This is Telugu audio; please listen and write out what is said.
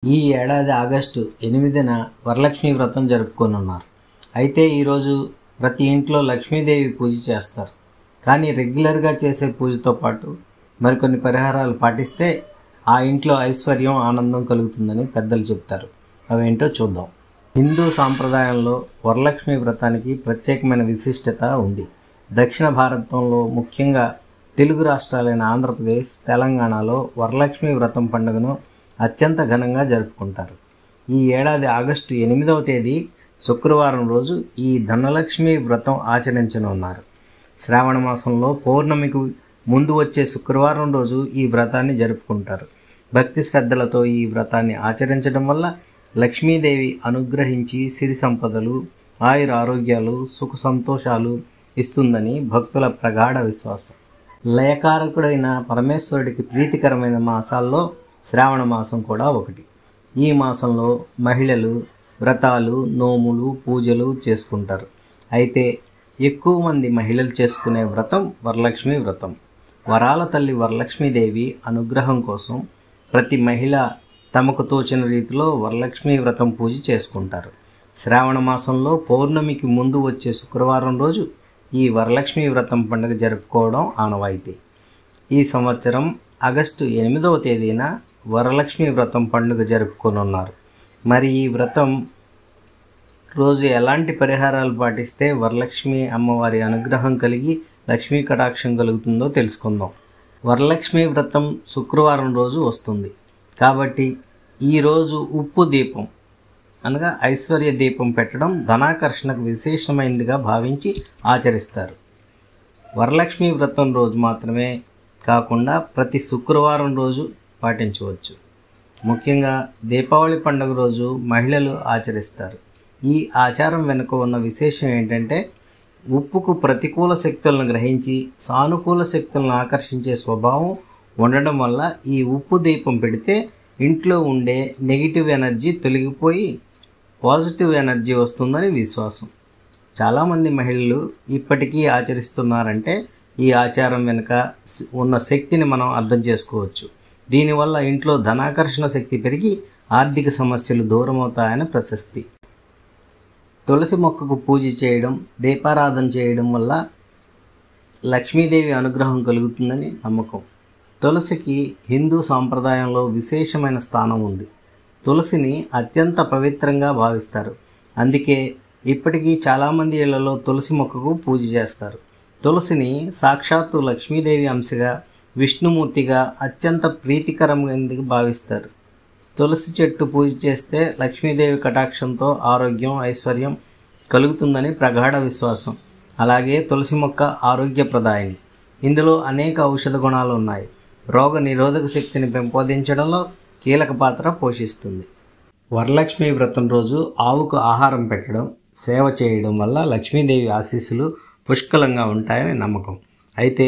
ఈ ఏడాది ఆగస్టు 8న వరలక్ష్మి వ్రతం జరుపుకోనున్నారు. అయితే ఈరోజు ప్రతి ఇంట్లో లక్ష్మీదేవి పూజ చేస్తారు. కానీ రెగ్యులర్గా చేసే పూజతో పాటు మరికొన్ని పరిహారాలు పాటిస్తే ఆ ఇంట్లో ఐశ్వర్యం, ఆనందం కలుగుతుందని పెద్దలు చెప్తారు. అవేంటో చూద్దాం. హిందూ సాంప్రదాయంలో వరలక్ష్మి వ్రతానికి ప్రత్యేకమైన విశిష్టత ఉంది. దక్షిణ భారతంలో, ముఖ్యంగా తెలుగు రాష్ట్రాలైన ఆంధ్రప్రదేశ్, తెలంగాణలో వరలక్ష్మి వ్రతం పండుగను అత్యంత ఘనంగా జరుపుకుంటారు. ఈ ఏడాది ఆగస్టు 8వ తేదీ శుక్రవారం రోజు ఈ ధనలక్ష్మి వ్రతం ఆచరించనున్నారు. శ్రావణ మాసంలో పౌర్ణమికి ముందు వచ్చే శుక్రవారం రోజు ఈ వ్రతాన్ని జరుపుకుంటారు. భక్తి శ్రద్ధలతో ఈ వ్రతాన్ని ఆచరించడం వల్ల లక్ష్మీదేవి అనుగ్రహించి సిరి సంపదలు, ఆయుర ఆరోగ్యాలు, సుఖ సంతోషాలు ఇస్తుందని భక్తుల ప్రగాఢ విశ్వాసం. లయకారకుడైన పరమేశ్వరుడికి ప్రీతికరమైన మాసాల్లో శ్రావణ మాసం కూడా ఒకటి. ఈ మాసంలో మహిళలు వ్రతాలు, నోములు, పూజలు చేసుకుంటారు. అయితే ఎక్కువ మంది మహిళలు చేసుకునే వ్రతం వరలక్ష్మి వ్రతం. వరాల తల్లి వరలక్ష్మీదేవి అనుగ్రహం కోసం ప్రతి మహిళ తమకు తోచిన రీతిలో వరలక్ష్మి వ్రతం పూజ చేసుకుంటారు. శ్రావణ మాసంలో పౌర్ణమికి ముందు వచ్చే శుక్రవారం రోజు ఈ వరలక్ష్మి వ్రతం పండుగ జరుపుకోవడం ఆనవాయితీ. ఈ సంవత్సరం ఆగస్టు 8వ తేదీన వరలక్ష్మి వ్రతం పండుగ జరుపుకోనున్నారు. మరి ఈ వ్రతం రోజు ఎలాంటి పరిహారాలు పాటిస్తే వరలక్ష్మి అమ్మవారి అనుగ్రహం కలిగి లక్ష్మీ కటాక్షం కలుగుతుందో తెలుసుకుందాం. వరలక్ష్మి వ్రతం శుక్రవారం రోజు వస్తుంది కాబట్టి ఈరోజు ఉప్పు దీపం అనగా ఐశ్వర్య దీపం పెట్టడం ధనాకర్షణకు విశేషమైనదిగా భావించి ఆచరిస్తారు. వరలక్ష్మి వ్రతం రోజు మాత్రమే కాకుండా ప్రతి శుక్రవారం రోజు పాటించవచ్చు. ముఖ్యంగా దీపావళి పండుగ రోజు మహిళలు ఆచరిస్తారు. ఈ ఆచారం వెనుక ఉన్న విశేషం ఏంటంటే, ఉప్పుకు ప్రతికూల శక్తులను గ్రహించి సానుకూల శక్తులను ఆకర్షించే స్వభావం ఉండడం వల్ల ఈ ఉప్పు దీపం పెడితే ఇంట్లో ఉండే నెగిటివ్ ఎనర్జీ తొలగిపోయి పాజిటివ్ ఎనర్జీ వస్తుందని విశ్వాసం. చాలామంది మహిళలు ఇప్పటికీ ఆచరిస్తున్నారంటే ఈ ఆచారం వెనుక ఉన్న శక్తిని మనం అర్థం చేసుకోవచ్చు. దీనివల్ల ఇంట్లో ధనాకర్షణ శక్తి పెరిగి ఆర్థిక సమస్యలు దూరమవుతాయని ప్రశస్తి. తులసి మొక్కకు పూజ చేయడం, దీపారాధన చేయడం వల్ల లక్ష్మీదేవి అనుగ్రహం కలుగుతుందని నమ్మకం. తులసికి హిందూ సాంప్రదాయంలో విశేషమైన స్థానం ఉంది. తులసిని అత్యంత పవిత్రంగా భావిస్తారు. అందుకే ఇప్పటికీ చాలామంది ఇళ్లలో తులసి మొక్కకు పూజ చేస్తారు. తులసిని సాక్షాత్తు లక్ష్మీదేవి అంశగా, విష్ణుమూర్తిగా అత్యంత ప్రీతికరంగా భావిస్తారు. తులసి చెట్టు పూజ చేస్తే లక్ష్మీదేవి కటాక్షంతో ఆరోగ్యం, ఐశ్వర్యం కలుగుతుందని ప్రగాఢ విశ్వాసం. అలాగే తులసి మొక్క ఆరోగ్యప్రదాయిని. ఇందులో అనేక ఔషధ గుణాలు ఉన్నాయి. రోగ నిరోధక శక్తిని పెంపొందించడంలో కీలక పాత్ర పోషిస్తుంది. వరలక్ష్మి వ్రతం రోజు ఆవుకు ఆహారం పెట్టడం, సేవ చేయడం వల్ల లక్ష్మీదేవి ఆశీస్సులు పుష్కలంగా ఉంటాయని నమ్మకం. అయితే